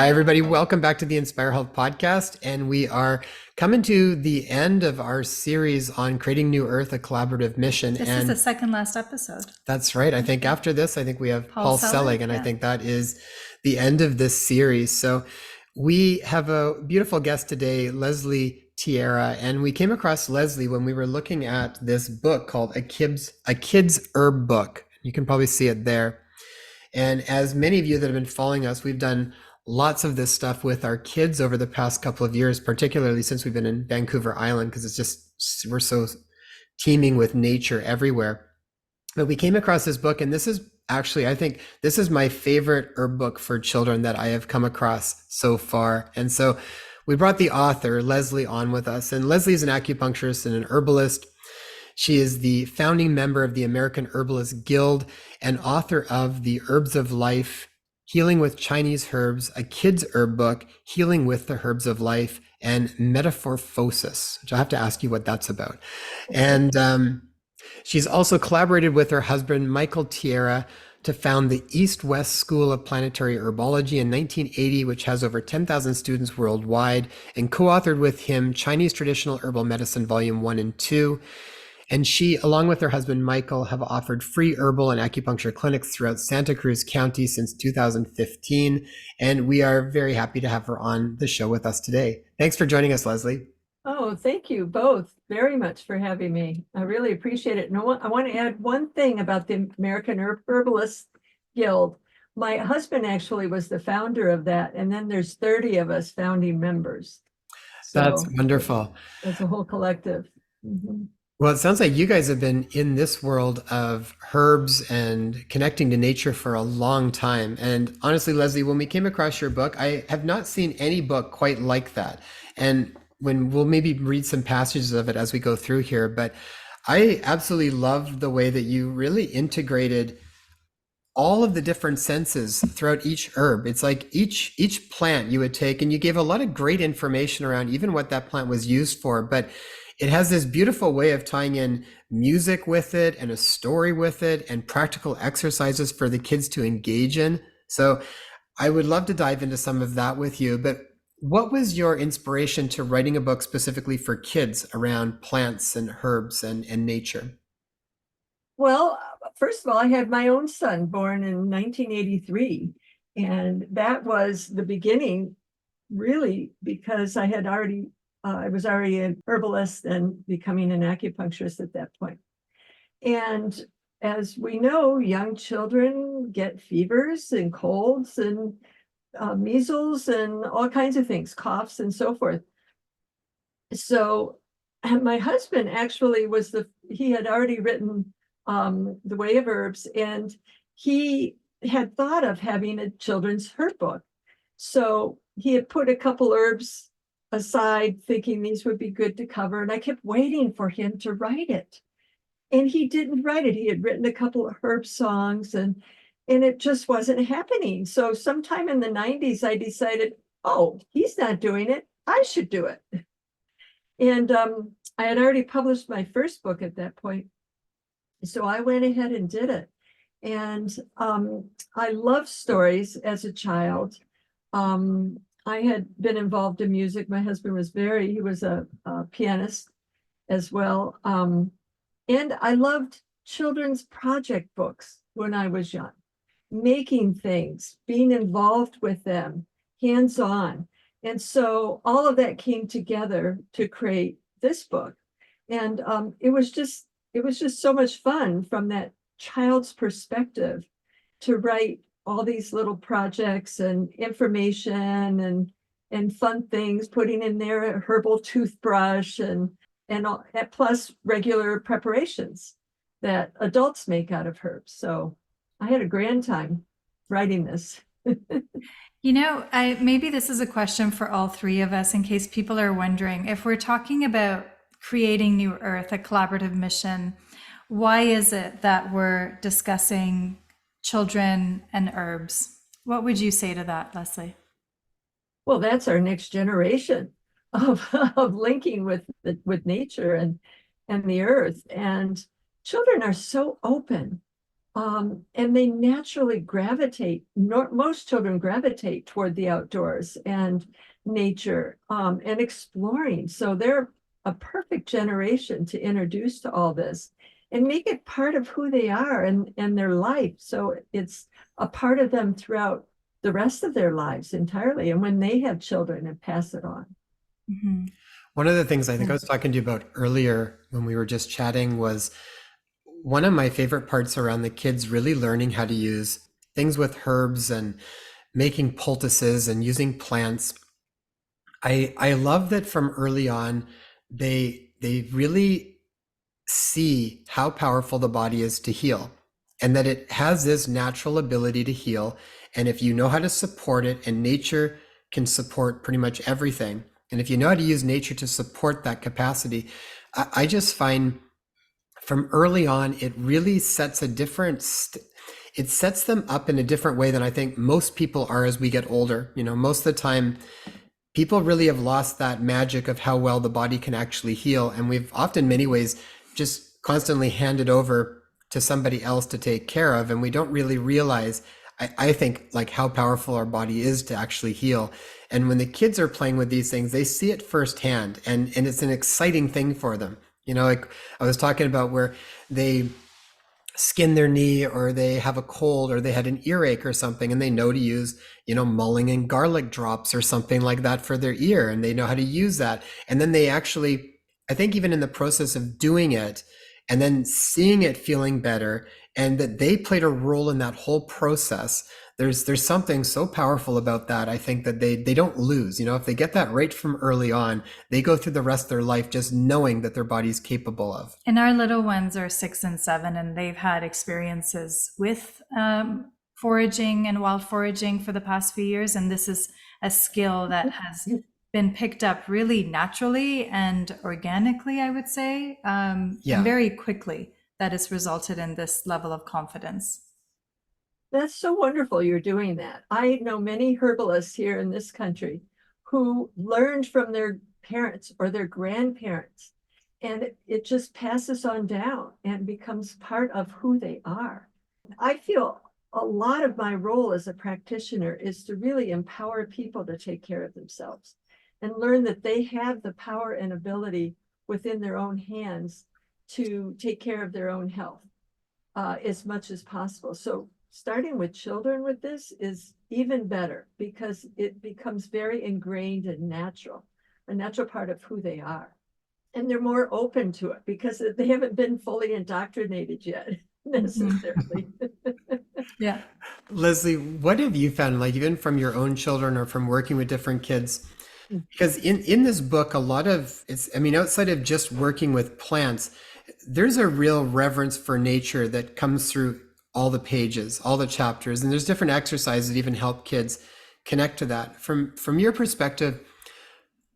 Hi, everybody. Welcome back to the Inspire Health podcast. And we are coming to the end of our series on creating New Earth, a collaborative mission. This is And the second last episode. that's right. I think after this, I think we have Paul Paul Selig, Selig, and I yeah. think that is the end of this series. So we have a beautiful guest today, Lesley Tierra, and we came across Lesley when we were looking at this book called A Kid's Herb Book. You can probably see it there. And as many of you that have been following us, we've done lots of this stuff with our kids over the past couple of years, particularly since we've been in Vancouver Island, because it's just, we're so teeming with nature everywhere. But we came across this book, and this is actually, I think this is my favorite herb book for children that I have come across so far. And so we brought the author, Lesley, on with us. And Lesley is an acupuncturist and an herbalist. She is the founding member of the American Herbalist Guild and author of The Herbs of Life, Healing with Chinese Herbs, A Kid's Herb Book, Healing with the Herbs of Life, and Metamorphosis, which I have to ask you what that's about. And she's also collaborated with her husband, Michael Tierra, to found the East-West School of Planetary Herbology in 1980, which has over 10,000 students worldwide, and co-authored with him Chinese Traditional Herbal Medicine Volume 1 and 2. And she, along with her husband, Michael, have offered free herbal and acupuncture clinics throughout Santa Cruz County since 2015. And we are very happy to have her on the show with us today. Thanks for joining us, Lesley. Oh, thank you both very much for having me. I really appreciate it. And I want to add one thing about the American Herbalist Guild. My husband actually was the founder of that, and then there's 30 of us founding members. That's wonderful. It's a whole collective. Mm-hmm. Well, it sounds like you guys have been in this world of herbs and connecting to nature for a long time. And honestly, Lesley, when we came across your book, I have not seen any book quite like that. And when we'll maybe read some passages of it as we go through here, but I absolutely love the way that you really integrated all of the different senses throughout each herb. It's like each plant you would take, and you gave a lot of great information around even what that plant was used for, but it has this beautiful way of tying in music with it and a story with it and practical exercises for the kids to engage in. So I would love to dive into some of that with you, but what was your inspiration to writing a book specifically for kids around plants and herbs and nature? Well, first of all, I had my own son born in 1983, and that was the beginning, really, because I was already an herbalist and becoming an acupuncturist at that point. And as we know, young children get fevers and colds and measles and all kinds of things, coughs and so forth. So and my husband actually he had already written The Way of Herbs, and he had thought of having a children's herb book. So he had put a couple herbs aside thinking these would be good to cover, and I kept waiting for him to write it, and he didn't write it. He had written a couple of herb songs, and it just wasn't happening. So sometime in the 90s I decided, oh, he's not doing it, I should do it. And I had already published my first book at that point, so I went ahead and did it. And I loved stories as a child. I had been involved in music. My husband he was a pianist as well. And I loved children's project books when I was young, making things, being involved with them, hands-on. And so all of that came together to create this book. And it was just so much fun from that child's perspective to write all these little projects and information and fun things, putting in there a herbal toothbrush and plus regular preparations that adults make out of herbs. So I had a grand time writing this. Maybe this is a question for all three of us in case people are wondering. If we're talking about creating New Earth, a collaborative mission, why is it that we're discussing children and herbs? What would you say to that, Lesley? Well, that's our next generation of linking with nature and the earth. And children are so open And they naturally gravitate, most children gravitate toward the outdoors and nature, and exploring. So they're a perfect generation to introduce to all this and make it part of who they are and their life. So it's a part of them throughout the rest of their lives entirely. And when they have children, and pass it on. Mm-hmm. One of the things I think I Yeah. was talking to you about earlier when we were just chatting was one of my favorite parts around the kids really learning how to use things with herbs and making poultices and using plants. I love that from early on they really see how powerful the body is to heal and that it has this natural ability to heal. And if you know how to support it, and nature can support pretty much everything. And if you know how to use nature to support that capacity, I just find from early on, it really sets a it sets them up in a different way than I think most people are as we get older. You know, most of the time, people really have lost that magic of how well the body can actually heal. And we've often, many ways, just constantly handed over to somebody else to take care of. And we don't really realize, I think, like how powerful our body is to actually heal. And when the kids are playing with these things, they see it firsthand, and it's an exciting thing for them. You know, like I was talking about where they skin their knee or they have a cold or they had an earache or something and they know to use, you know, mullein and garlic drops or something like that for their ear, and they know how to use that. And then they actually, I think even in the process of doing it and then seeing it feeling better, and that they played a role in that whole process, there's something so powerful about that. I think that they don't lose. You know, if they get that right from early on, they go through the rest of their life just knowing that their body's capable of. And our little ones are 6 and 7, and they've had experiences with foraging and wild foraging for the past few years. And this is a skill that has been picked up really naturally and organically, I would say, and Yeah. very quickly. That has resulted in this level of confidence. That's so wonderful you're doing that. I know many herbalists here in this country who learned from their parents or their grandparents, and it just passes on down and becomes part of who they are. I feel a lot of my role as a practitioner is to really empower people to take care of themselves and learn that they have the power and ability within their own hands to take care of their own health as much as possible. So starting with children with this is even better because it becomes very ingrained and natural, a natural part of who they are. And they're more open to it because they haven't been fully indoctrinated yet, necessarily. Yeah. Lesley, what have you found, like even from your own children or from working with different kids? Because in this book, a lot of it's, I mean, outside of just working with plants, there's a real reverence for nature that comes through all the pages, all the chapters, and there's different exercises that even help kids connect to that. From your perspective,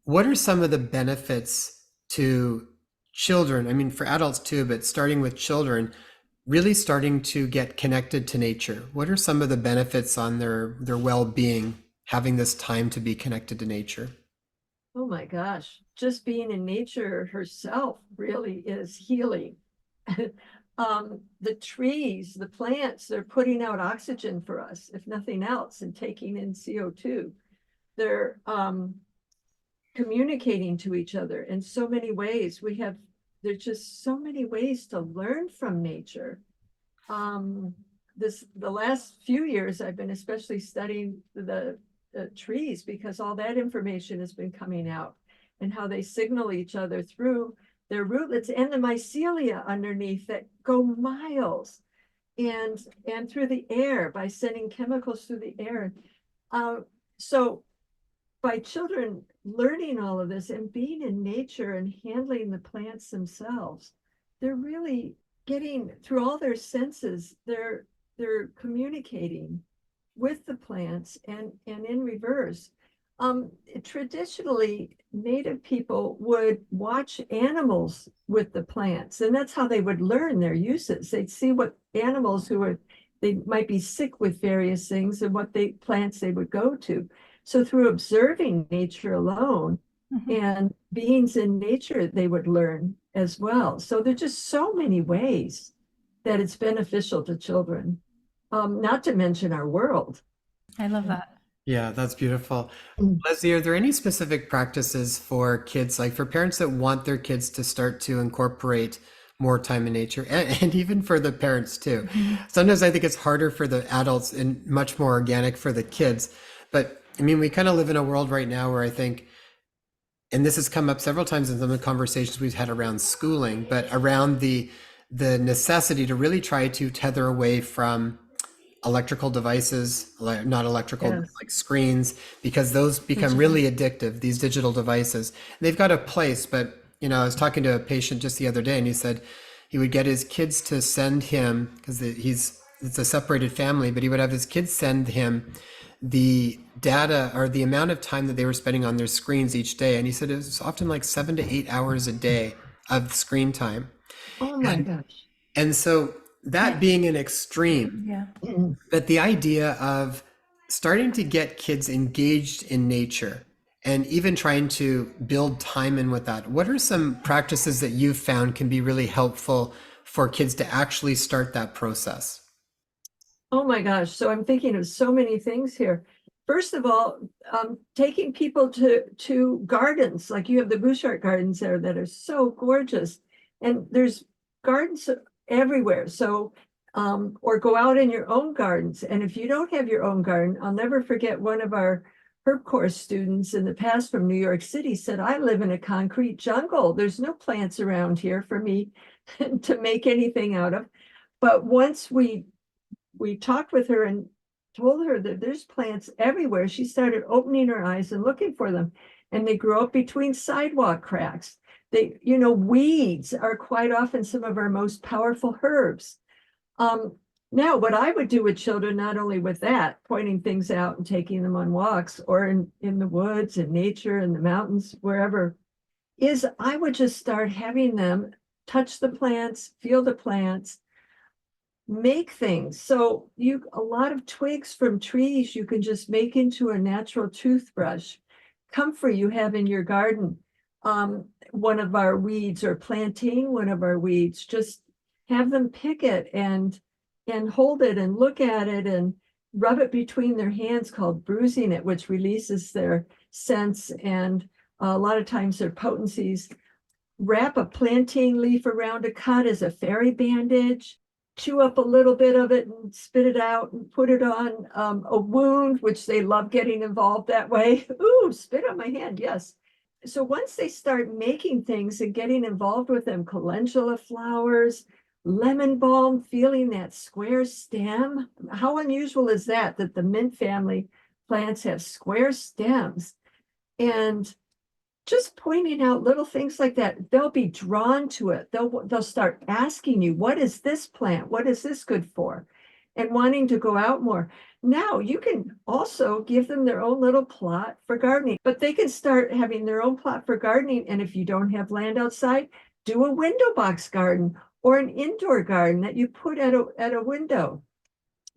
what are some of the benefits to children? I mean, for adults too, but starting with children, really starting to get connected to nature. What are some of the benefits on their well-being, having this time to be connected to nature? Oh my gosh, just being in nature herself really is healing. The trees, the plants, they're putting out oxygen for us, if nothing else, and taking in CO2. They're communicating to each other in so many ways. There's just so many ways to learn from nature. The last few years, I've been especially studying the trees because all that information has been coming out and how they signal each other through their rootlets and the mycelia underneath that go miles and through the air by sending chemicals through the air. So by children learning all of this and being in nature and handling the plants themselves, they're really getting through all their senses. They're communicating with the plants and in reverse. Traditionally, Native people would watch animals with the plants, and that's how they would learn their uses. They'd see what animals they might be sick with various things and what plants they would go to. So through observing nature alone Mhm. and beings in nature, they would learn as well. So there's just so many ways that it's beneficial to children, not to mention our world. I love that. Yeah, that's beautiful. Mm. Leslie, are there any specific practices for kids, like for parents that want their kids to start to incorporate more time in nature, and even for the parents too? Mhm. Sometimes I think it's harder for the adults and much more organic for the kids. But I mean, we kind of live in a world right now where I think, and this has come up several times in some of the conversations we've had around schooling, but around the necessity to really try to tether away from electrical devices, not electrical, but Yes. like screens, because those become Digital. really addictive, these digital devices. They've got a place, but I was talking to a patient just the other day and he said he would get his kids to send him, because it's a separated family, but he would have his kids send him the data or the amount of time that they were spending on their screens each day. And he said it was often like 7 to 8 hours a day of screen time. Oh my And gosh. and so that Yeah. being an extreme, Yeah. but the idea of starting to get kids engaged in nature and even trying to build time in with that, what are some practices that you've found can be really helpful for kids to actually start that process? Oh my gosh. So I'm thinking of so many things here. First of all, taking people to gardens, like you have the Bouchard gardens there that are so gorgeous. And there's gardens everywhere. So, or go out in your own gardens. And if you don't have your own garden, I'll never forget one of our herb course students in the past from New York City said, I live in a concrete jungle. There's no plants around here for me to make anything out of. But once we talked with her and told her that there's plants everywhere, she started opening her eyes and looking for them. And they grow up between sidewalk cracks. Weeds are quite often some of our most powerful herbs. Now, what I would do with children, not only with that, pointing things out and taking them on walks or in the woods and nature and the mountains, wherever, is I would just start having them touch the plants, feel the plants, make things. So a lot of twigs from trees you can just make into a natural toothbrush. Comfrey you have in your garden, one of our weeds, or plantain one of our weeds, just have them pick it and hold it and look at it and rub it between their hands, called bruising it, which releases their scents and a lot of times their potencies. Wrap a plantain leaf around a cut as a fairy bandage, chew up a little bit of it and spit it out and put it on a wound, which they love getting involved that way. Ooh, spit on my hand, yes. So once they start making things and getting involved with them, calendula flowers, lemon balm, feeling that square stem. How unusual is that the mint family plants have square stems? And just pointing out little things like that, they'll be drawn to it. They'll start asking you, what is this plant? What is this good for? And wanting to go out more. Now you can also give them their own little plot for gardening, but they can start having their own plot for gardening. And if you don't have land outside, do a window box garden or an indoor garden that you put at a window.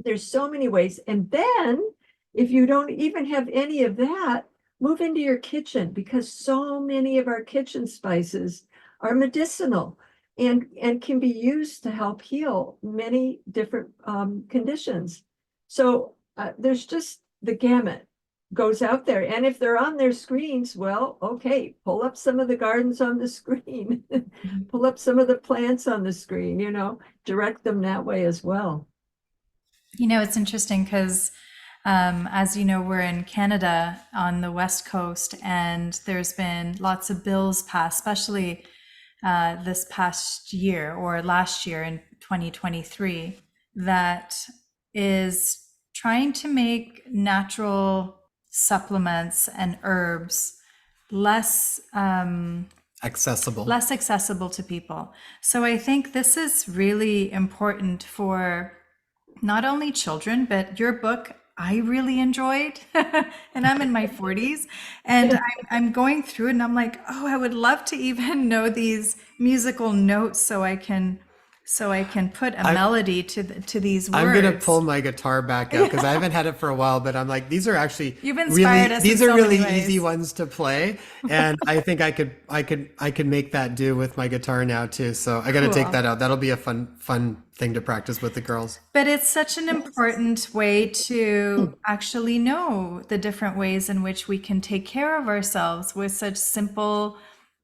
There's so many ways. And then if you don't even have any of that, move into your kitchen, because so many of our kitchen spices are medicinal and can be used to help heal many different conditions. So there's just the gamut goes out there. And if they're on their screens, well, okay, pull up some of the gardens on the screen, pull up some of the plants on the screen, direct them that way as well. It's interesting because, as you know, we're in Canada on the West Coast, and there's been lots of bills passed, especially this past year or last year in 2023, that is trying to make natural supplements and herbs less Accessible. less accessible to people. So I think this is really important for not only children, but your book I really enjoyed. And I'm in my 40s, and I'm going through it and I'm like, oh, I would love to even know these musical notes so I can so I can put a I, melody to these I'm gonna pull words. my guitar back out because I haven't had it for a while, but I'm like, these are actually You've inspired us in these are so many really easy ways. ones to play, and I think I could make that do with my guitar now too. So I got to take Cool. that out. That'll be a fun thing to practice with the girls. But it's such an Yes. important way to actually know the different ways in which we can take care of ourselves with such simple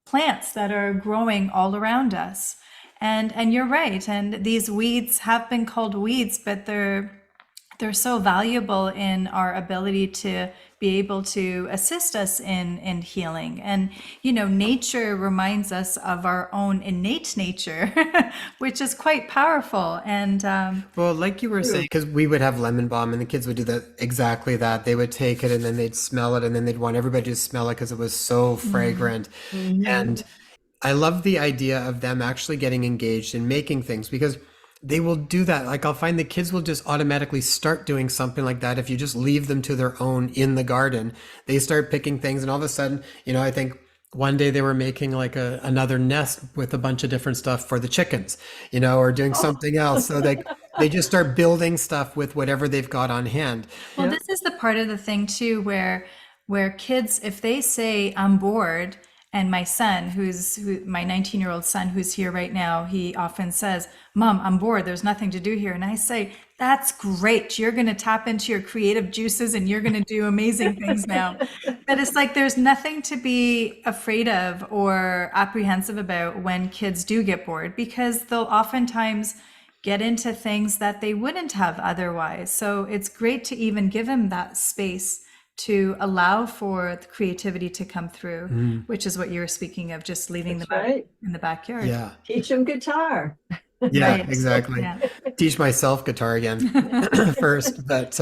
plants that are growing all around us. And you're right. And these weeds have been called weeds, but they're so valuable in our ability to be able to assist us in healing. And nature reminds us of our own innate nature, which is quite powerful. And Well, like you were saying, True. because we would have lemon balm and the kids would do that exactly that. They would take it and then they'd smell it and then they'd want everybody to smell it because it was so fragrant. Mhm. And I love the idea of them actually getting engaged in making things because they will do that. Like I'll find the kids will just automatically start doing something like that if you just leave them to their own in the garden. They start picking things and all of a sudden, I think one day they were making like another nest with a bunch of different stuff for the chickens, or doing Oh, something else. So they just start building stuff with whatever they've got on hand. well, yep. this is the part of the thing too where kids, if they say I'm bored, and my son, my 19-year-old son who's here right now, he often says, "Mom, I'm bored. There's nothing to do here." And I say, "That's great. You're going to tap into your creative juices and you're going to do amazing things now." But it's like there's nothing to be afraid of or apprehensive about when kids do get bored because they'll oftentimes get into things that they wouldn't have otherwise. So it's great to even give them that space to allow for the creativity to come through, Mm, which is what you were speaking of, just leaving the That's back right. in the backyard. yeah. Teach them guitar. Yeah, Right. exactly. Yeah. Teach myself guitar again first, but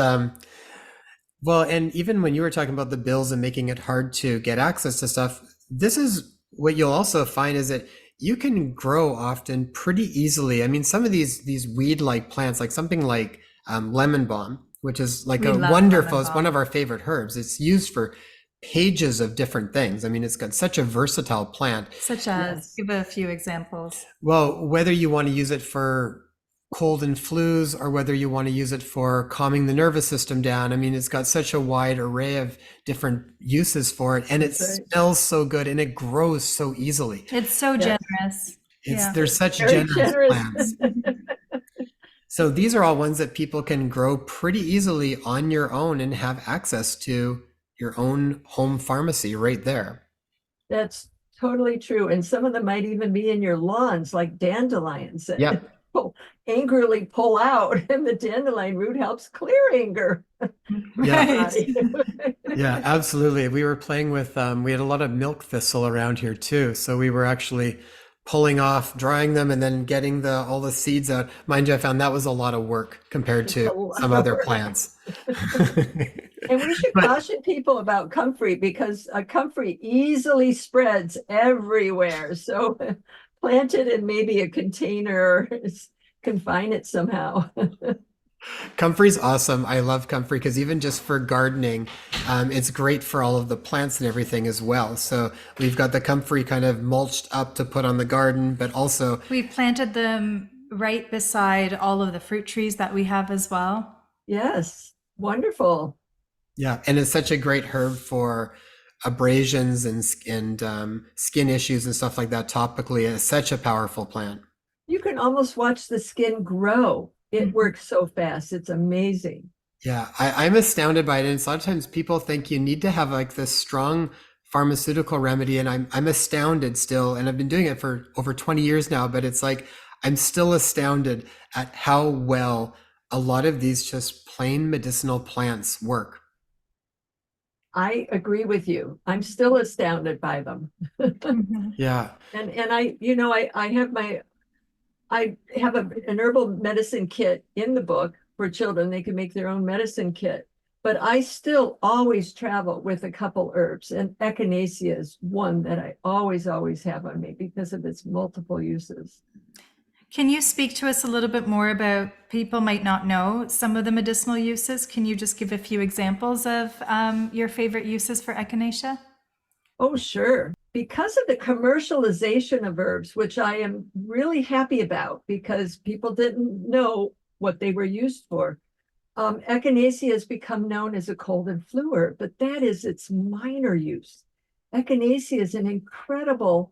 well, and even when you were talking about the bills and making it hard to get access to stuff, this is what you'll also find is that you can grow often pretty easily. I mean, some of these weed-like plants, like something like lemon balm, which is like We a love wonderful, lemon it's one of balm, our favorite herbs. It's used for pages of different things. I mean, it's got such a versatile plant. such as, Yes. give a few examples. Well, whether you want to use it for cold and flus or whether you want to use it for calming the nervous system down, I mean, it's got such a wide array of different uses for it, and it That's right. smells so good and it grows so easily. It's so Yes. generous. It's Yeah. they're such Very generous generous. plants. So these are all ones that people can grow pretty easily on your own and have access to your own home pharmacy right there. That's totally true. And some of them might even be in your lawns, like dandelions that Yep. people angrily pull out, and the dandelion root helps clear anger in the Yeah. Right. body. Yeah, absolutely. We were playing with, we had a lot of milk thistle around here too. So we were actually pulling off, drying them, and then getting all the seeds out. Mind you, I found that was a lot of work compared It's to a lot some of other work. plants. And we should But caution people about comfrey because comfrey easily spreads everywhere. So plant it in maybe a container, confine it somehow. comfrey's awesome. I love comfrey because even just for gardening, it's great for all of the plants and everything as well. So we've got the comfrey kind of mulched up to put on the garden, but also, We planted them right beside all of the fruit trees that we have as well. Yes, wonderful. yeah, and it's such a great herb for abrasions and skin issues and stuff like that topically. It's such a powerful plant. You can almost watch the skin grow. It works so fast. It's amazing. Yeah, I'm astounded by it. And a lot of times people think you need to have like this strong pharmaceutical remedy, and I'm astounded still. And I've been doing it for over 20 years now, but it's like I'm still astounded at how well a lot of these just plain medicinal plants work. I agree with you. I'm still astounded by them. Mhm. Yeah. And I have an herbal medicine kit in the book for children. They can make their own medicine kit. But I still always travel with a couple herbs, and echinacea is one that I always have on me because of its multiple uses. Can you speak to us a little bit more about, people might not know some of the medicinal uses? Can you just give a few examples of your favorite uses for echinacea? Oh, sure. because of the commercialization of herbs, which I am really happy about because people didn't know what they were used for. Echinacea has become known as a cold and flu herb, but that is its minor use. Echinacea is an incredible,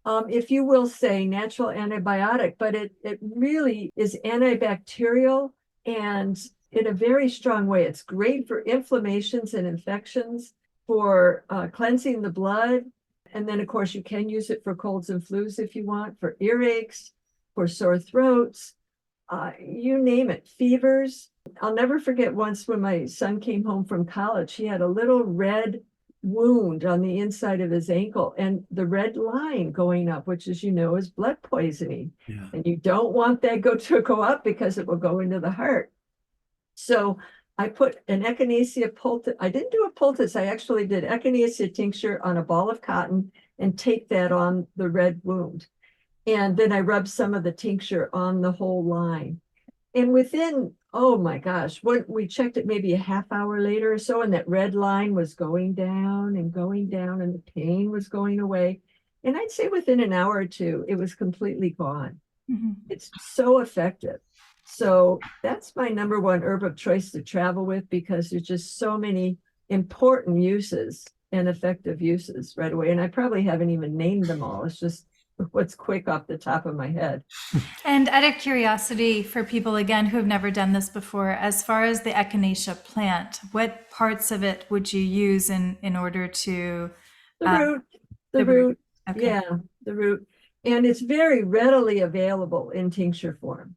if you will say, natural antibiotic, but it really is antibacterial and in a very strong way. It's great for inflammations and infections, for cleansing the blood. And then, of course, you can use it for colds and flus if you want, for earaches, for sore throats, you name it, fevers. I'll never forget once when my son came home from college, he had a little red wound on the inside of his ankle and the red line going up, which, as you know, is blood poisoning. Yeah. And you don't want that to go up because it will go into the heart. So I put an echinacea poultice. I didn't do a poultice. I actually did echinacea tincture on a ball of cotton and taped that on the red wound. And then I rubbed some of the tincture on the whole line. And within, oh my gosh, what we checked it maybe a half hour later or so, and that red line was going down, and the pain was going away. And I'd say within an hour or two, it was completely gone. Mm-hmm. It's so effective. So that's my number one herb of choice to travel with because there's just so many important uses and effective uses right away. And I probably haven't even named them all. It's just what's quick off the top of my head. And out of curiosity for people, again, who have never done this before, as far as the echinacea plant, what parts of it would you use in order to... The the root, root. Okay. yeah, the root. And it's very readily available in tincture form.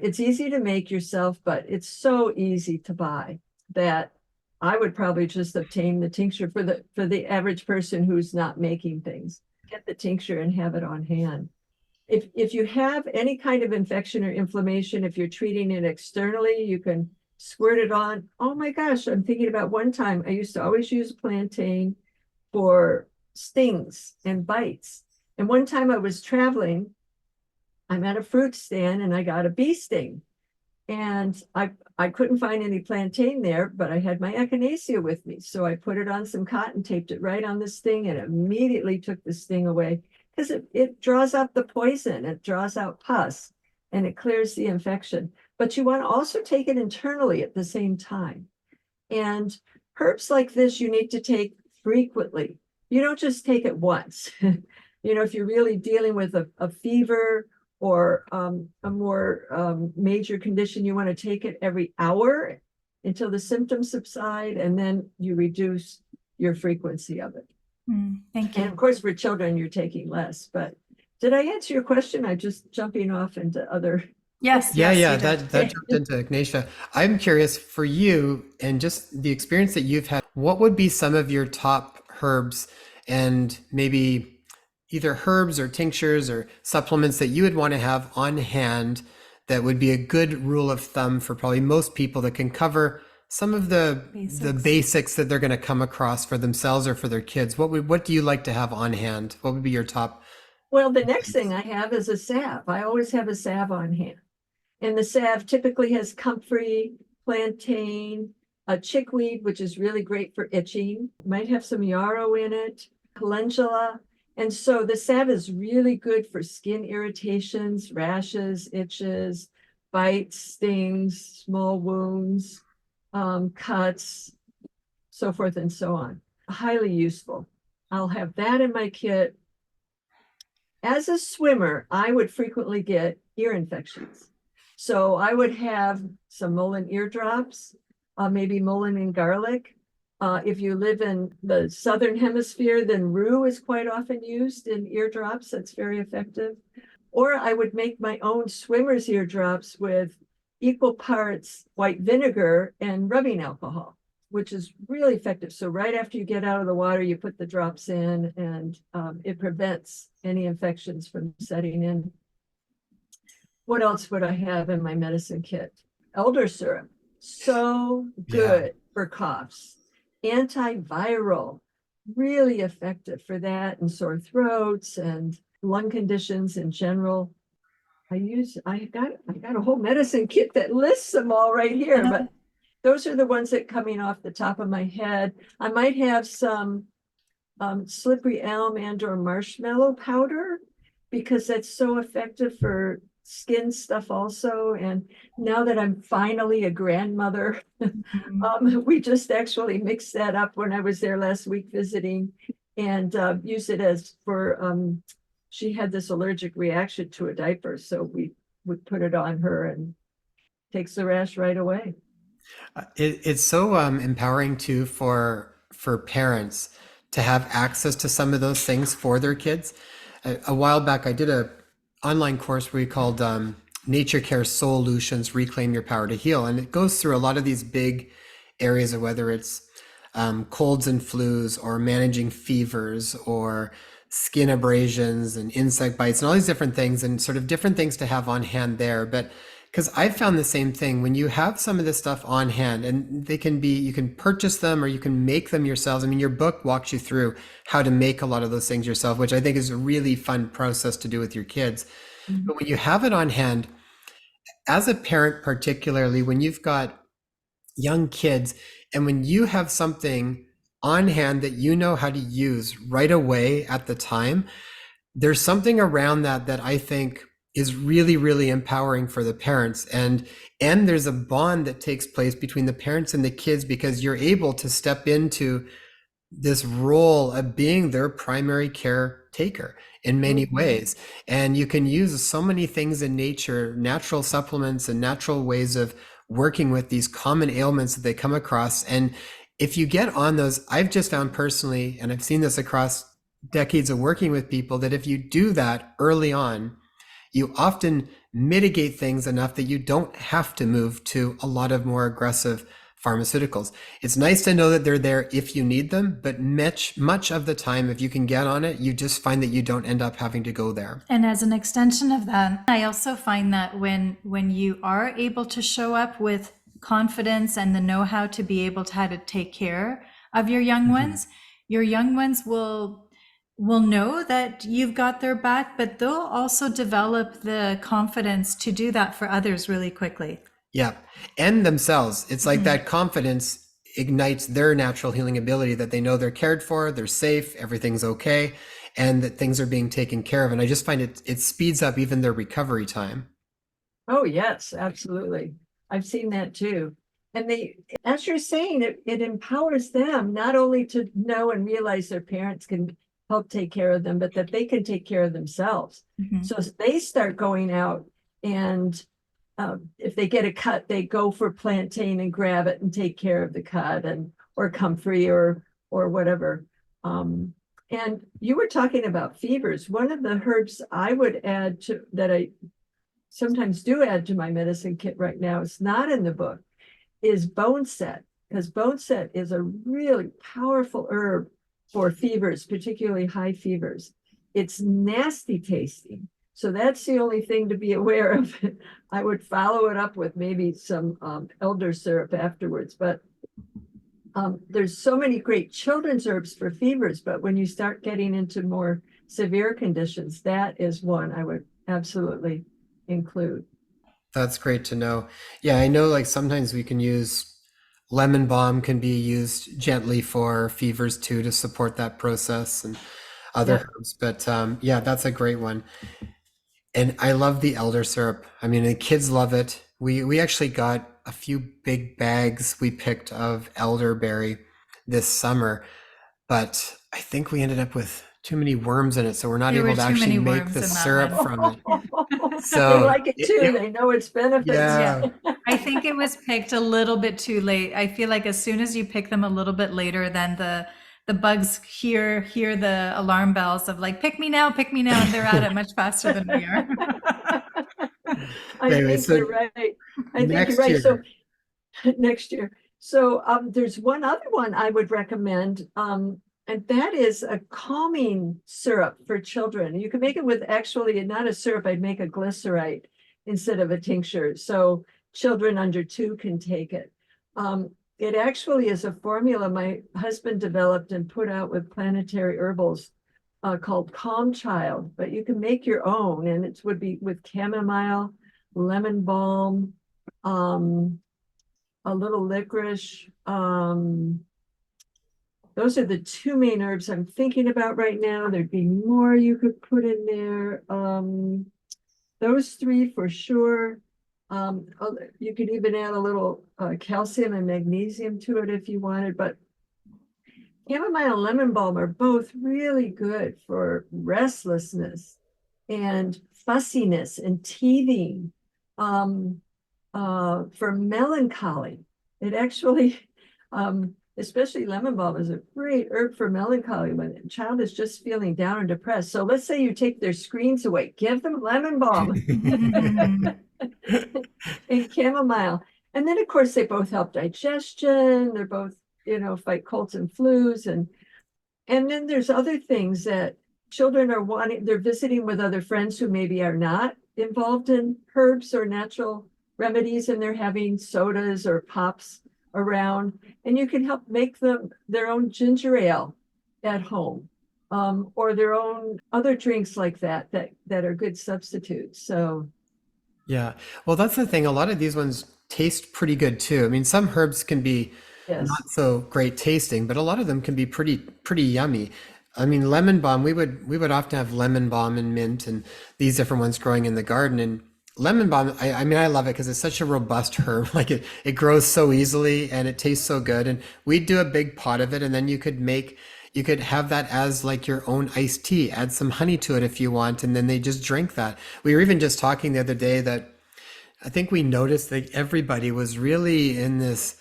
It's easy to make yourself, but it's so easy to buy that I would probably just obtain the tincture for the average person who's not making things. Get the tincture and have it on hand. If you have any kind of infection or inflammation, if you're treating it externally, you can squirt it on. Oh my gosh, I'm thinking about one time I used to always use plantain for stings and bites. And one time I was traveling, I'm at a fruit stand and I got a bee sting. And I couldn't find any plantain there, but I had my echinacea with me. So I put it on some cotton, taped it right on the sting, and immediately took the sting away because it draws out the poison, it draws out pus, and it clears the infection. But you want to also take it internally at the same time. And herbs like this, you need to take frequently. You don't just take it once. If you're really dealing with a fever or a more major condition, you want to take it every hour until the symptoms subside, and then you reduce your frequency of it. Thank you. And of course, for children, you're taking less. But did I answer your question? I'm just jumping off into other. Yes. Yeah, yes, yeah, you did. that jumped into Ignatia. I'm curious for you and just the experience that you've had, what would be some of your top herbs and maybe either herbs or tinctures or supplements that you would want to have on hand that would be a good rule of thumb for probably most people that can cover some of the basics that they're going to come across for themselves or for their kids? What do you like to have on hand? What would be your top? Well, the next thing I have is a salve. I always have a salve on hand. And the salve typically has comfrey, plantain, chickweed, which is really great for itching. Might have some yarrow in it, calendula. And so the salve is really good for skin irritations, rashes, itches, bites, stings, small wounds, cuts, so forth and so on. Highly useful. I'll have that in my kit. As a swimmer, I would frequently get ear infections. So I would have some mullein eardrops, maybe mullein and garlic. If you live in the southern hemisphere, then rue is quite often used in eardrops. That's very effective. Or I would make my own swimmer's eardrops with equal parts white vinegar and rubbing alcohol, which is really effective. So right after you get out of the water, you put the drops in, and it prevents any infections from setting in. What else would I have in my medicine kit? Elder syrup, so good for coughs. Antiviral, really effective for that and sore throats and lung conditions in general. I got a whole medicine kit that lists them all right here, but those are the ones that coming off the top of my head. I might have some slippery elm and or marshmallow powder because that's so effective for skin stuff also. And now that I'm finally a grandmother, Mhm. we just actually mixed that up when I was there last week visiting and used it as for, she had this allergic reaction to a diaper. So we would put it on her and takes the rash right away. It's so empowering too for parents to have access to some of those things for their kids. A while back, I did a online course we called Nature Care Solutions: Reclaim Your Power to Heal, and it goes through a lot of these big areas of whether it's colds and flus, or managing fevers, or skin abrasions and insect bites, and all these different things, and sort of different things to have on hand there. But because I've found the same thing when you have some of this stuff on hand, and they can be, you can purchase them or you can make them yourselves. I mean, your book walks you through how to make a lot of those things yourself, which I think is a really fun process to do with your kids. Mhm. But when you have it on hand, as a parent, particularly when you've got young kids, and when you have something on hand that you know how to use right away at the time, there's something around that that I think is really, really empowering for the parents. And there's a bond that takes place between the parents and the kids because you're able to step into this role of being their primary caretaker in many Mhm. ways. And you can use so many things in nature, natural supplements and natural ways of working with these common ailments that they come across. And if you get on those, I've just found personally, and I've seen this across decades of working with people, that if you do that early on, you often mitigate things enough that you don't have to move to a lot of more aggressive pharmaceuticals. It's nice to know that they're there if you need them, but much of the time, if you can get on it, you just find that you don't end up having to go there. And as an extension of that, I also find that when you are able to show up with confidence and the know-how to be able to how to take care of Mhm. your young ones will know that you've got their back, but they'll also develop the confidence to do that for others really quickly. Yeah. And themselves. It's like Mhm. that confidence ignites their natural healing ability that they know they're cared for, they're safe, everything's okay, and that things are being taken care of. And I just find it speeds up even their recovery time. Oh, yes, absolutely. I've seen that too. And they, as you're saying, it empowers them not only to know and realize their parents can help take care of them, but that they can take care of themselves. Mhm. So as they start going out and if they get a cut, they go for plantain and grab it and take care of the cut and or comfrey or whatever. Um, and you were talking about fevers. One of the herbs I would add to that I sometimes do add to my medicine kit right now, it's not in the book, is bone set, because bone set is a really powerful herb for fevers, particularly high fevers. It's nasty tasting. So that's the only thing to be aware of. I would follow it up with maybe some elder syrup afterwards. But there's so many great children's herbs for fevers, but when you start getting into more severe conditions, that is one I would absolutely include. That's great to know. Yeah, I know like sometimes we can use lemon balm can be used gently for fevers too to support that process and other Yep. herbs. But yeah, that's a great one. And I love the elder syrup. I mean, the kids love it. We actually got a few big bags we picked of elderberry this summer, but I think we ended up with too many worms in it, so we're not There were able to too actually many make worms the in that syrup one. from it. They So like it too. They know its benefits. Yeah. yeah. I think it was picked a little bit too late. I feel like as soon as you pick them a little bit later, then the bugs hear the alarm bells of like pick me now, and they're at it much faster than we are. I Anyway, think so you're right. I think you're next right. So year, next year. So there's one other one I would recommend, and that is a calming syrup for children. You can make it with actually not a syrup. I'd make a glycerite instead of a tincture, so children under 2 can take it. It actually is a formula my husband developed and put out with Planetary Herbals called Calm Child, but you can make your own, and it would be with chamomile, lemon balm, um, a little licorice, those are the two main herbs I'm thinking about right now. There'd be more you could put in there. Those three for sure. You could even add a little calcium and magnesium to it if you wanted, but chamomile and lemon balm are both really good for restlessness and fussiness and teething, for melancholy. It actually, especially lemon balm is a great herb for melancholy when a child is just feeling down and depressed. So let's say you take their screens away, give them lemon balm and chamomile. And then, of course, they both help digestion. They're both, fight colds and flus. And then there's other things that children are wanting. They're visiting with other friends who maybe are not involved in herbs or natural remedies, and they're having sodas or pops around. And you can help make them their own ginger ale at home, or their own other drinks like that are good substitutes. So Yeah. Well, that's the thing. A lot of these ones taste pretty good too. I mean, some herbs can be yes. not so great tasting, but a lot of them can be pretty yummy. I mean, lemon balm, we would often have lemon balm and mint and these different ones growing in the garden. And lemon balm, I mean, I love it because it's such a robust herb. Like it grows so easily and it tastes so good. And we'd do a big pot of it, and then you could have that as like your own iced tea, add some honey to it if you want, and then they just drink that. We were even just talking the other day that I think we noticed that everybody was really in this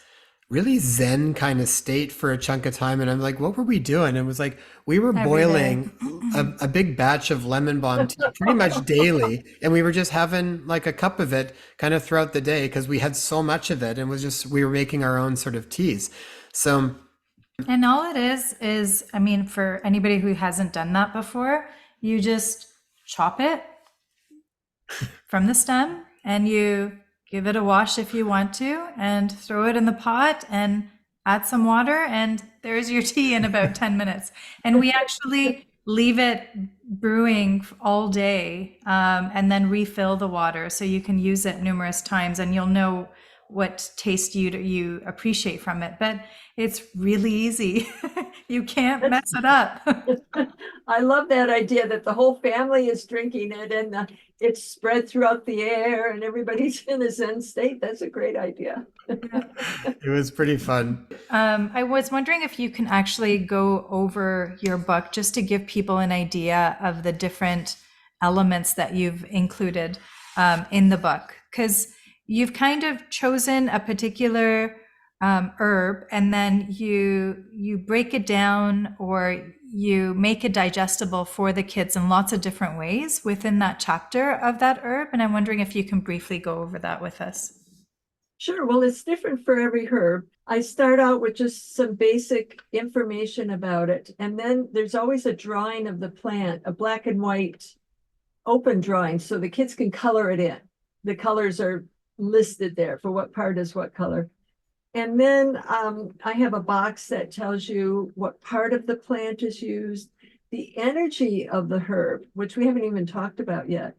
really zen kind of state for a chunk of time. And I'm like, what were we doing? And it was like, we were Every day. boiling a big batch of lemon balm tea pretty much daily. And we were just having like a cup of it kind of throughout the day because we had so much of it. And it was just, we were making our own sort of teas. So, And all it is, I mean, for anybody who hasn't done that before, you just chop it from the stem and you give it a wash if you want to and throw it in the pot and add some water and there's your tea in about 10 minutes. And we actually leave it brewing all day, and then refill the water so you can use it numerous times and you'll know what taste you appreciate from it. But it's really easy. You can't mess it up. I love that idea that the whole family is drinking it and it's spread throughout the air and everybody's in a Zen state. That's a great idea. it was pretty fun. I was wondering if you can actually go over your book just to give people an idea of the different elements that you've included in the book, because you've kind of chosen a particular herb and then you break it down or you make it digestible for the kids in lots of different ways within that chapter of that herb. And I'm wondering if you can briefly go over that with us. Sure. Well, it's different for every herb. I start out with just some basic information about it. And then there's always a drawing of the plant, a black and white open drawing, so the kids can color it in. The colors are listed there for what part is what color. And then I have a box that tells you what part of the plant is used, the energy of the herb, which we haven't even talked about yet.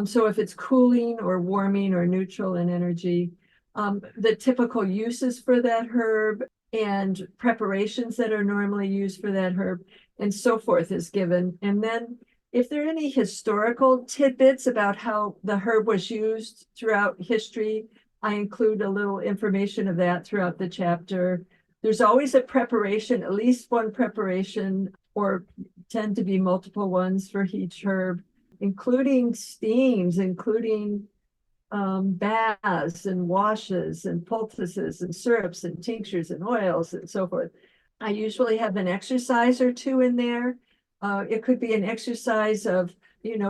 So if it's cooling or warming or neutral in energy, the typical uses for that herb and preparations that are normally used for that herb and so forth is given. And then if there are any historical tidbits about how the herb was used throughout history, I include a little information of that throughout the chapter. There's always a preparation, at least one preparation, or tend to be multiple ones for each herb, including steams, including baths and washes and poultices and syrups and tinctures and oils and so forth. I usually have an exercise or two in there. It could be an exercise of,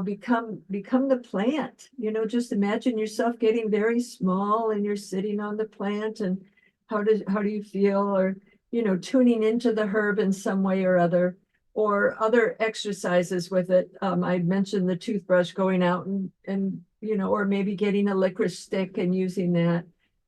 become the plant. Just imagine yourself getting very small and you're sitting on the plant, and how do you feel? Or, tuning into the herb in some way or other, or other exercises with it. I mentioned the toothbrush, going out and or maybe getting a licorice stick and using that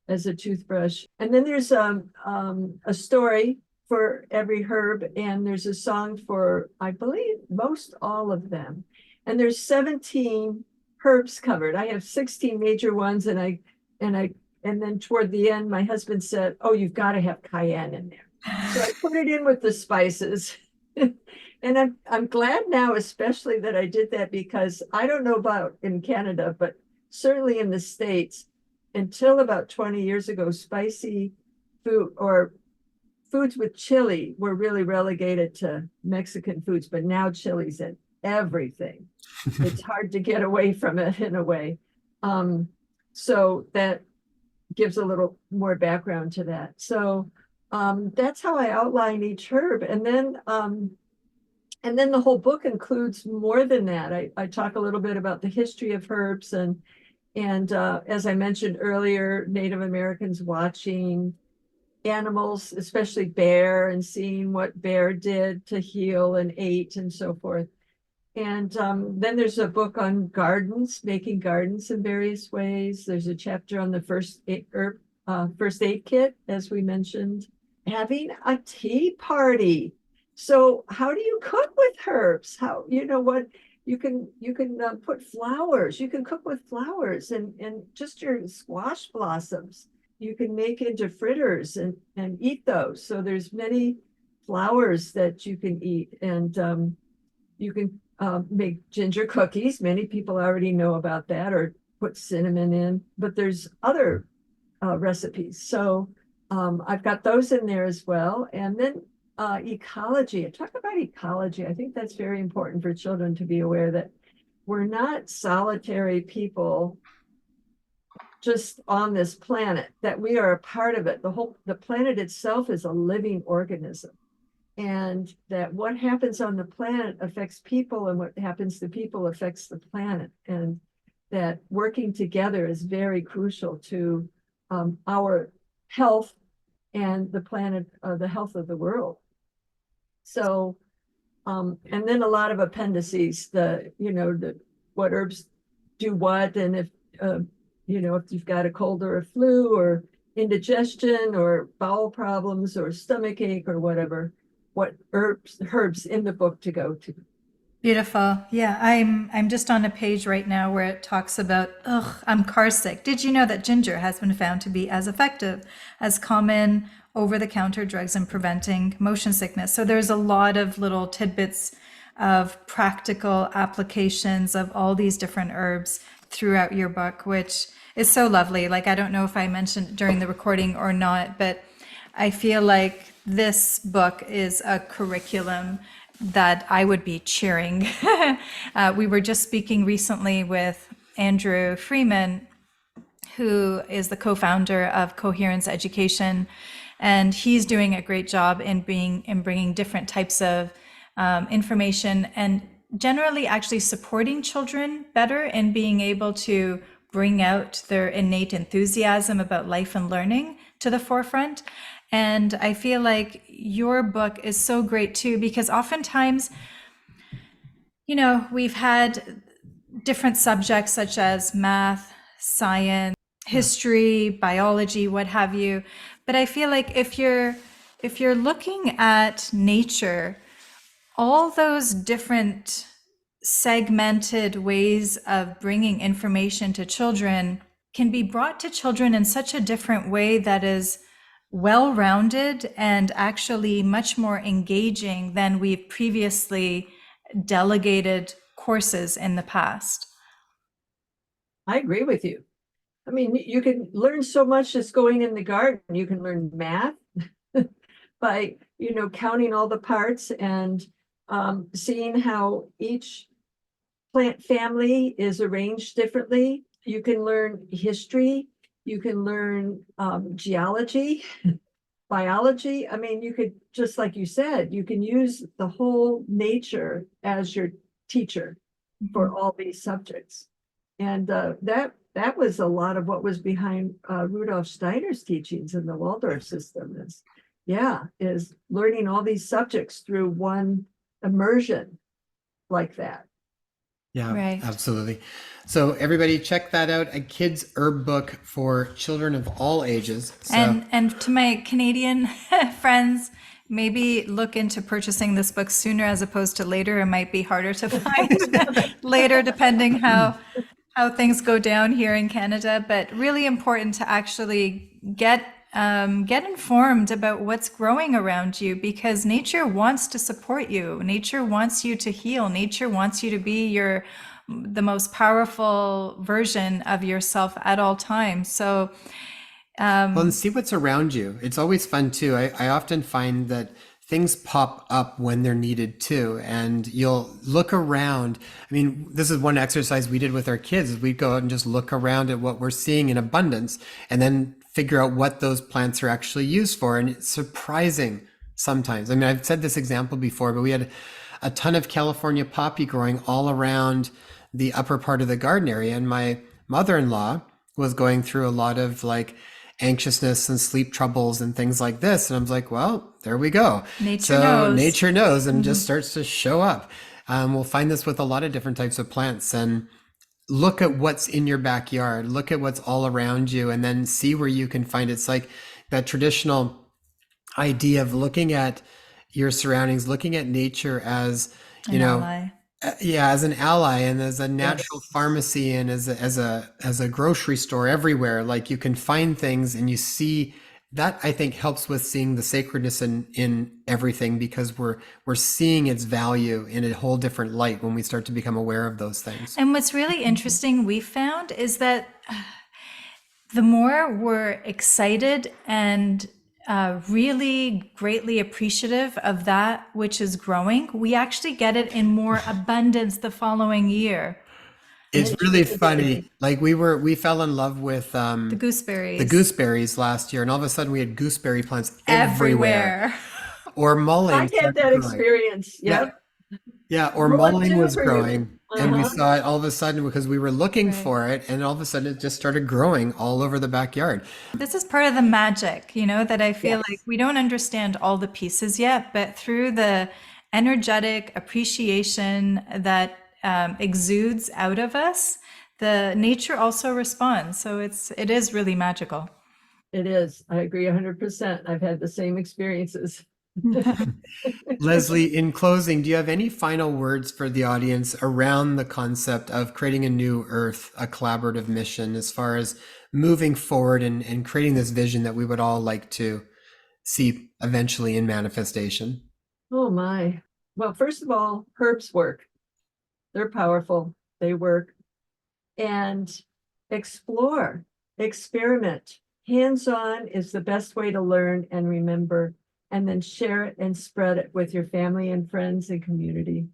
as a toothbrush. And then there's a story for every herb, and there's a song for, I believe, most all of them. And there's 17 herbs covered. I have 16 major ones, and then toward the end, my husband said, "Oh, you've got to have cayenne in there." So I put it in with the spices. And I'm glad now, especially that I did that, because I don't know about in Canada, but certainly in the States, until about 20 years ago, spicy food or foods with chili were really relegated to Mexican foods, but now chili's in everything. It's hard to get away from it in a way. Um, so that gives a little more background to that. So that's how I outline each herb. And then the whole book includes more than that. I talk a little bit about the history of herbs and as I mentioned earlier, Native Americans watching animals, especially bear, and seeing what bear did to heal and ate and so forth. And then there's a book on gardens, making gardens in various ways. There's a chapter on the first aid kit, as we mentioned, having a tea party. So how do you cook with herbs? How, you know what, you can put flowers. You can cook with flowers and just your squash blossoms. You can make into fritters and eat those. So there's many flowers that you can eat, and you can make ginger cookies. Many people already know about that, or put cinnamon in, but there's other recipes. So I've got those in there as well. And then ecology. I talk about ecology. I think that's very important for children to be aware that we're not solitary people just on this planet, that we are a part of it. The planet itself is a living organism, and that what happens on the planet affects people, and what happens to people affects the planet, and that working together is very crucial to our health and the planet, the health of the world. So and then a lot of appendices, what herbs do what, and if if you've got a cold or a flu or indigestion or bowel problems or stomach ache or whatever, what herbs in the book to go to. Beautiful. Yeah, I'm just on a page right now where it talks about, I'm car sick. Did you know that ginger has been found to be as effective as common over-the-counter drugs in preventing motion sickness? So there's a lot of little tidbits of practical applications of all these different herbs throughout your book, which is so lovely. Like, I don't know if I mentioned during the recording or not, but I feel like this book is a curriculum that I would be cheering. We were just speaking recently with Andrew Freeman, who is the co-founder of Coherence Education, and he's doing a great job in bringing different types of information and generally actually supporting children better in being able to bring out their innate enthusiasm about life and learning to the forefront. And I feel like your book is so great too, because oftentimes, we've had different subjects such as math, science, history, biology, what have you. But I feel like if you're looking at nature, all those different segmented ways of bringing information to children can be brought to children in such a different way that is well-rounded and actually much more engaging than we've previously delegated courses in the past. I agree with you. I mean, you can learn so much just going in the garden. You can learn math by, counting all the parts and seeing how each plant family is arranged differently. You can learn history. You can learn geology, biology. I mean, you could, just like you said, you can use the whole nature as your teacher for all these subjects. And that was a lot of what was behind Rudolf Steiner's teachings in the Waldorf system is learning all these subjects through one immersion like that. Yeah, Right. absolutely. So everybody check that out. A kid's herb book for children of all ages. So, And to my Canadian friends, maybe look into purchasing this book sooner as opposed to later. It might be harder to find later, depending how things go down here in Canada. But really important to actually get get informed about what's growing around you, because nature wants to support you. Nature wants you to heal. Nature wants you to be the most powerful version of yourself at all times. So Well, and see what's around you. It's always fun too. I often find that things pop up when they're needed too. And you'll look around. I mean, this is one exercise we did with our kids is we'd go out and just look around at what we're seeing in abundance and then figure out what those plants are actually used for. And it's surprising sometimes. I mean, I've said this example before, but we had a ton of California poppy growing all around the upper part of the garden area. And my mother-in-law was going through a lot of like anxiousness and sleep troubles and things like this. And I was like, well, there we go. nature So knows. nature knows and just starts to show up. We'll find this with a lot of different types of plants. And look at what's in your backyard, look at what's all around you, and then see where you can find it. It's like that traditional idea of looking at your surroundings, looking at nature as, you An know, ally. yeah, as an ally and as a natural Yes, pharmacy and as a grocery store everywhere. Like you can find things and you see that. I think helps with seeing the sacredness in everything, because we're seeing its value in a whole different light when we start to become aware of those things. And what's really interesting we found is that the more we're excited and really greatly appreciative of that which is growing, we actually get it in more abundance the following year. It's it's really really funny. exciting. Like we fell in love with The the gooseberries gooseberries last year, and all of a sudden we had gooseberry plants everywhere. everywhere. Or I mullein had started that growing. experience. Yeah, Yep. yeah. Or What mullein too was for you? growing, and we Uh-huh. saw it all of a sudden because we were looking Right. for it, and all of a sudden it just started growing all over the backyard. This is part of the magic, that I feel like Yes, we don't understand all the pieces yet, but through the energetic appreciation that exudes out of us, the nature also responds. So it is really magical. it is. I agree 100%. I've had the same experiences. Lesley, in closing, do you have any final words for the audience around the concept of creating a new earth, a collaborative mission, as far as moving forward and creating this vision that we would all like to see eventually in manifestation? Oh my. Well, first of all, herbs work. They're powerful. They work. And explore, experiment. Hands-on is the best way to learn and remember, and then share it and spread it with your family and friends and community.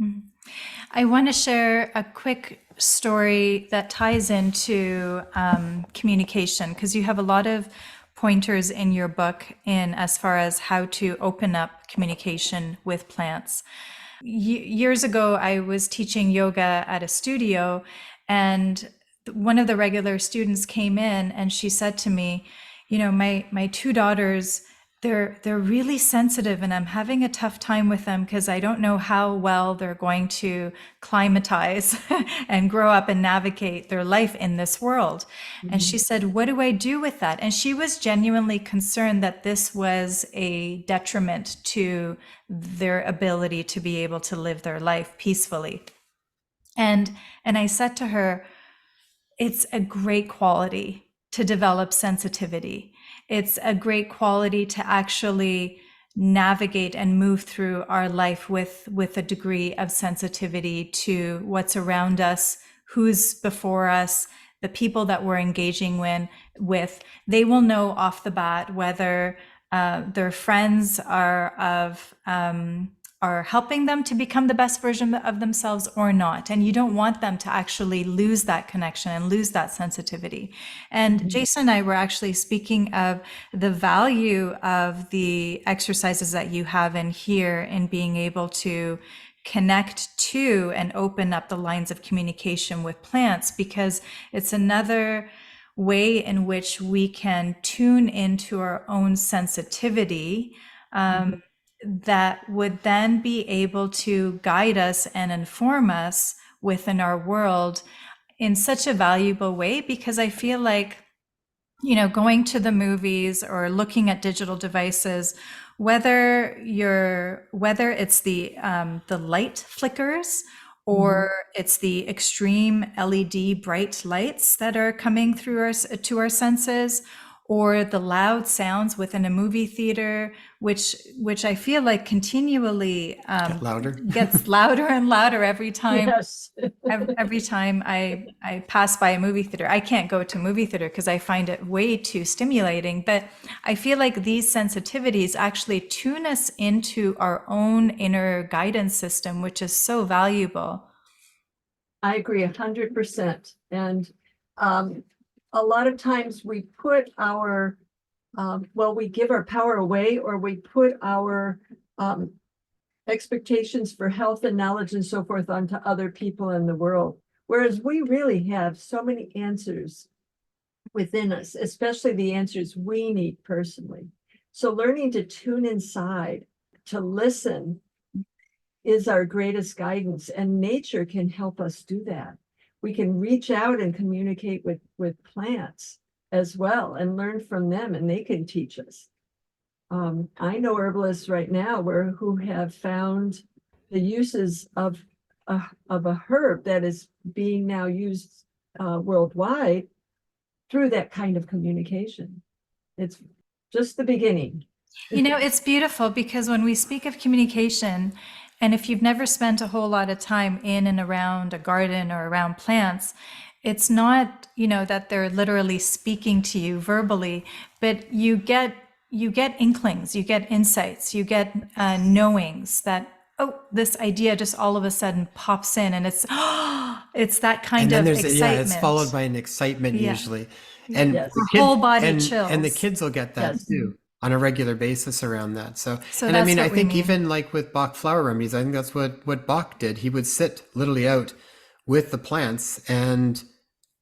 Mhm. I want to share a quick story that ties into communication, because you have a lot of pointers in your book in as far as how to open up communication with plants. Years ago, I was teaching yoga at a studio, and one of the regular students came in and she said to me, my two daughters, they're really sensitive and I'm having a tough time with them because I don't know how well they're going to climatize and grow up and navigate their life in this world. And she said, what do I do with that? And she was genuinely concerned that this was a detriment to their ability to be able to live their life peacefully. And I said to her, it's a great quality to develop sensitivity. It's a great quality to actually navigate and move through our life with a degree of sensitivity to what's around us, who's before us, the people that we're engaging with. They will know off the bat whether their friends are helping them to become the best version of themselves or not. And you don't want them to actually lose that connection and lose that sensitivity. And Jason and I were actually speaking of the value of the exercises that you have in here in being able to connect to and open up the lines of communication with plants, because it's another way in which we can tune into our own sensitivity that would then be able to guide us and inform us within our world in such a valuable way. Because I feel like, going to the movies or looking at digital devices, whether it's the light flickers or it's the extreme LED bright lights that are coming through to our senses, or the loud sounds within a movie theater, which I feel like continually Get louder. gets louder and louder every time. Yes. Every time I pass by a movie theater. I can't go to a movie theater because I find it way too stimulating. But I feel like these sensitivities actually tune us into our own inner guidance system, which is so valuable. I agree 100%. And a lot of times we put our, we give our power away, or we put our expectations for health and knowledge and so forth onto other people in the world. Whereas we really have so many answers within us, especially the answers we need personally. So learning to tune inside, to listen, is our greatest guidance, and nature can help us do that. We can reach out and communicate with plants as well and learn from them, and they can teach us. I know herbalists right now who have found the uses of a herb that is being now used worldwide through that kind of communication. It's just the beginning. You know, it's beautiful because when we speak of communication, and if you've never spent a whole lot of time in and around a garden or around plants, it's not, that they're literally speaking to you verbally, but you get inklings, you get insights, you get knowings that, oh, this idea just all of a sudden pops in, and it's it's that kind And then of excitement. it's followed by an excitement usually. And Yes. the Whole body and the chills. kids will get that Yes. too on a regular basis around that. So and I that's mean, what I we think mean. even like with Bach flower remedies, I think that's what Bach did. He would sit literally out with the plants and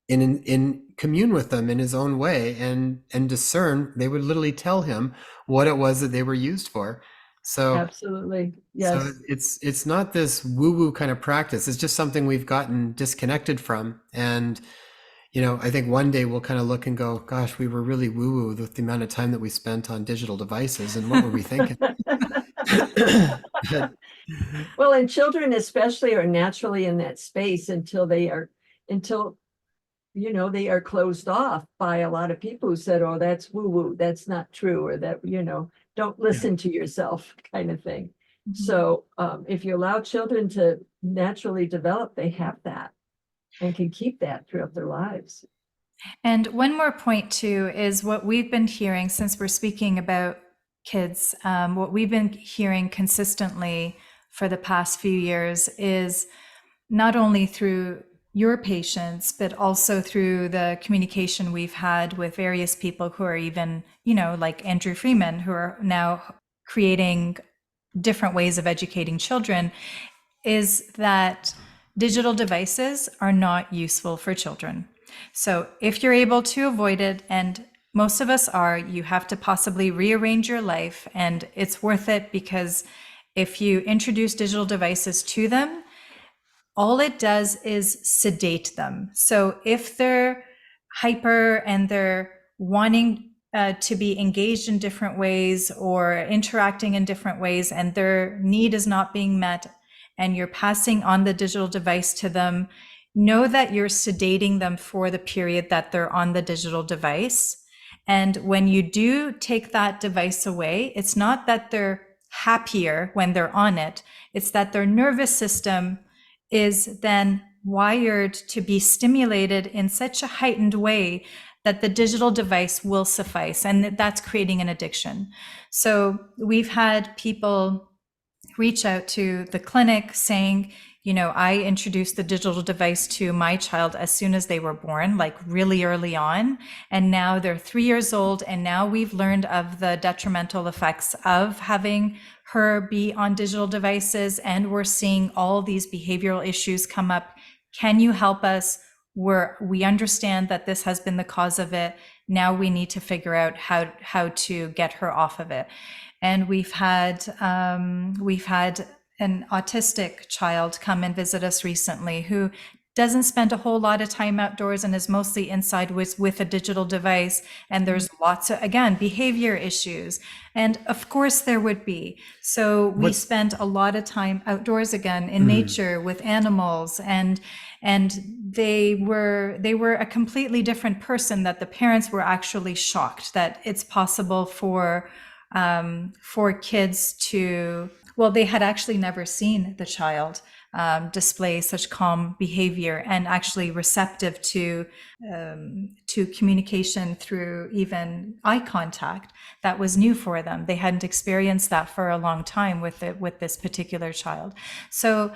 in commune with them in his own way and discern. They would literally tell him what it was that they were used for. So Absolutely. Yes. so it's not this woo-woo kind of practice. It's just something we've gotten disconnected from. And I think one day we'll kind of look and go, gosh, we were really woo-woo with the amount of time that we spent on digital devices, and what were we thinking? Well, and children especially are naturally in that space until they are closed off by a lot of people who said, oh, that's woo-woo, that's not true, or that, don't listen to yourself kind of thing. So if you allow children to naturally develop, they have that and can keep that throughout their lives. And one more point too is what we've been hearing since we're speaking about kids. What we've been hearing consistently for the past few years is not only through your patients, but also through the communication we've had with various people who are even, like Andrew Freeman, who are now creating different ways of educating children, is that digital devices are not useful for children. So if you're able to avoid it, and most of us are, you have to possibly rearrange your life, and it's worth it because if you introduce digital devices to them, all it does is sedate them. So if they're hyper and they're wanting to be engaged in different ways or interacting in different ways, and their need is not being met, and you're passing on the digital device to them, know that you're sedating them for the period that they're on the digital device. And when you do take that device away, it's not that they're happier when they're on it, it's that their nervous system is then wired to be stimulated in such a heightened way that the digital device will suffice, and that's creating an addiction. So we've had people reach out to the clinic saying, I introduced the digital device to my child as soon as they were born, like really early on. And now they're 3 years old. And now we've learned of the detrimental effects of having her be on digital devices. And we're seeing all these behavioral issues come up. Can you help us? We understand that this has been the cause of it. Now we need to figure out how to get her off of it. And we've had an autistic child come and visit us recently who doesn't spend a whole lot of time outdoors and is mostly inside with a digital device. And there's lots of, again, behavior issues. And of course there would be. So we What's spent a lot of time outdoors again in nature with animals, and they were a completely different person, that the parents were actually shocked that it's possible for kids to, well, they had actually never seen the child display such calm behavior and actually receptive to communication through even eye contact. That was new for them. They hadn't experienced that for a long time with this particular child. So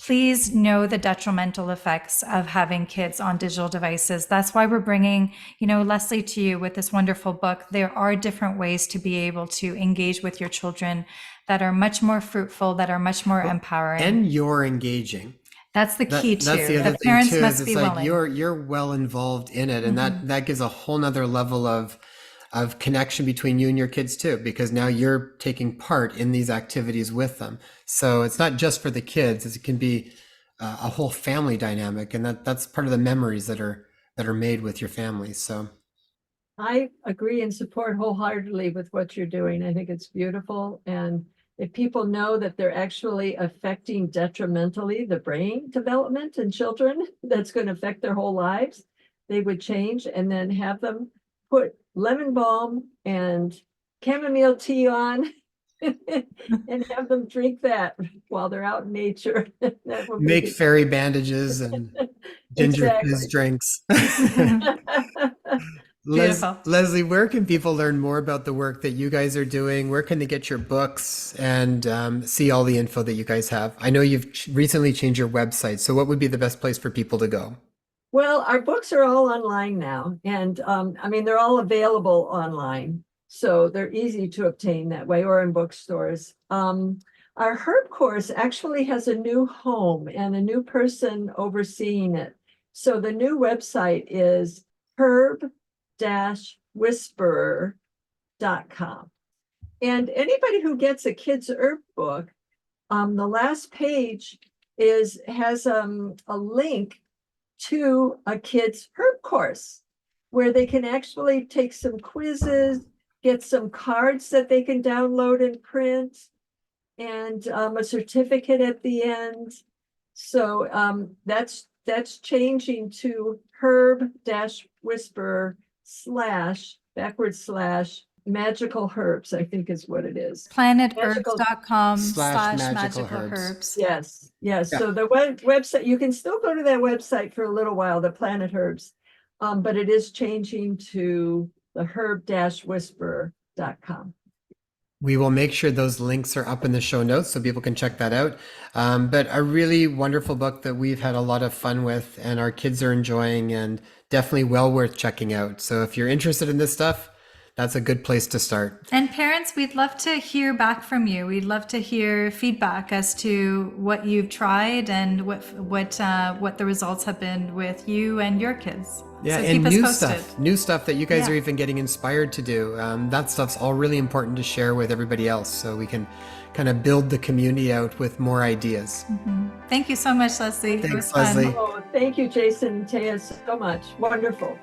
please know the detrimental effects of having kids on digital devices. That's why we're bringing, Lesley, to you with this wonderful book. There are different ways to be able to engage with your children that are much more fruitful, that are much more empowering. And you're engaging. That's the key too. That's the other thing parents too, must is be it's like willing. you're well involved in it, and that gives a whole nother level of connection between you and your kids too, because now you're taking part in these activities with them. So it's not just for the kids; it can be a whole family dynamic, and that's part of the memories that are made with your family. So I agree and support wholeheartedly with what you're doing. I think it's beautiful. And if people know that they're actually affecting detrimentally the brain development in children, that's going to affect their whole lives, they would change, and then have them put lemon balm and chamomile tea on and have them drink that while they're out in nature. That would make be fairy bandages and ginger fizz exactly. drinks. Beautiful. Lesley, where can people learn more about the work that you guys are doing? Where can they get your books and see all the info that you guys have? I know you've recently changed your website, so what would be the best place for people to go? Well, our books are all online now, and I mean, they're all available online, so they're easy to obtain that way, or in bookstores. Our herb course actually has a new home and a new person overseeing it. So the new website is herb-whisperer.com. And anybody who gets a kid's herb book, the last page has a link to a kid's herb course where they can actually take some quizzes, get some cards that they can download and print, and a certificate at the end. So that's changing to herb-whisperer / magical herbs, I think is what it is. planetherbs.com Slash / magical magical herbs. herbs. Yes. Yeah. So the website, you can still go to that website for a little while, the Planet Herbs, but it is changing to the herb-whisperer.com. We will make sure those links are up in the show notes so people can check that out. But a really wonderful book that we've had a lot of fun with and our kids are enjoying, and definitely well worth checking out. So if you're interested in this stuff, that's a good place to start. And parents, we'd love to hear back from you. We'd love to hear feedback as to what you've tried and what the results have been with you and your kids. Yeah, so and keep us posted. new stuff that you guys Yeah. are even getting inspired to do. That stuff's all really important to share with everybody else, so we can kind of build the community out with more ideas. Thank you so much, Lesley. It Thanks, was fun. Lesley. Oh, thank you, Jason and Taya, so much. Wonderful.